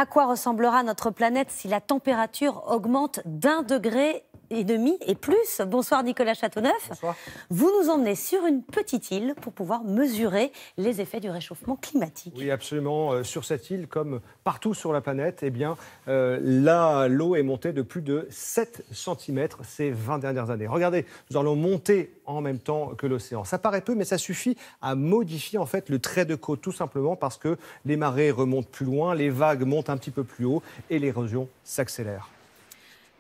À quoi ressemblera notre planète si la température augmente d'1,5 degré et plus? Bonsoir Nicolas Châteauneuf. Bonsoir. Vous nous emmenez sur une petite île pour pouvoir mesurer les effets du réchauffement climatique. Oui, absolument. Sur cette île, comme partout sur la planète, eh bien, l'eau est montée de plus de 7 cm ces 20 dernières années. Regardez, nous allons monter en même temps que l'océan. Ça paraît peu, mais ça suffit à modifier en fait le trait de côte, tout simplement parce que les marées remontent plus loin, les vagues montent un petit peu plus haut et l'érosion s'accélère.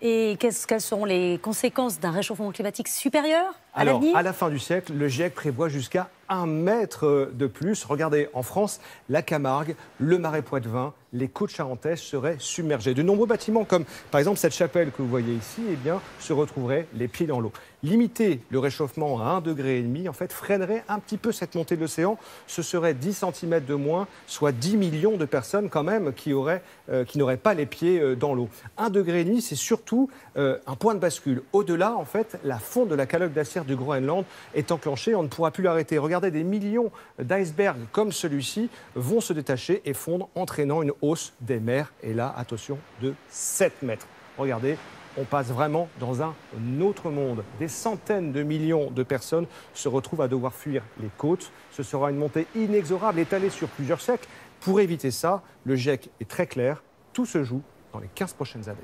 Et quelles seront les conséquences d'un réchauffement climatique supérieur à Alors, l'avenir? à la fin du siècle, le GIEC prévoit jusqu'à 1 mètre de plus. Regardez, en France, la Camargue, le Marais Poitevin, les côtes charentaises seraient submergées. De nombreux bâtiments, comme par exemple cette chapelle que vous voyez ici, eh bien, se retrouveraient les pieds dans l'eau. Limiter le réchauffement à 1,5 degré, en fait, freinerait un petit peu cette montée de l'océan. Ce serait 10 cm de moins, soit 10 millions de personnes quand même qui n'auraient pas les pieds dans l'eau. 1,5 degré, c'est surtout un point de bascule. Au-delà, en fait, la fonte de la calotte glaciaire du Groenland est enclenchée. On ne pourra plus l'arrêter. Regardez, des millions d'icebergs comme celui-ci vont se détacher et fondre, entraînant une hausse des mers. Et là, attention, de 7 mètres. Regardez, on passe vraiment dans un autre monde. Des centaines de millions de personnes se retrouvent à devoir fuir les côtes. Ce sera une montée inexorable étalée sur plusieurs siècles. Pour éviter ça, le GIEC est très clair. Tout se joue dans les 15 prochaines années.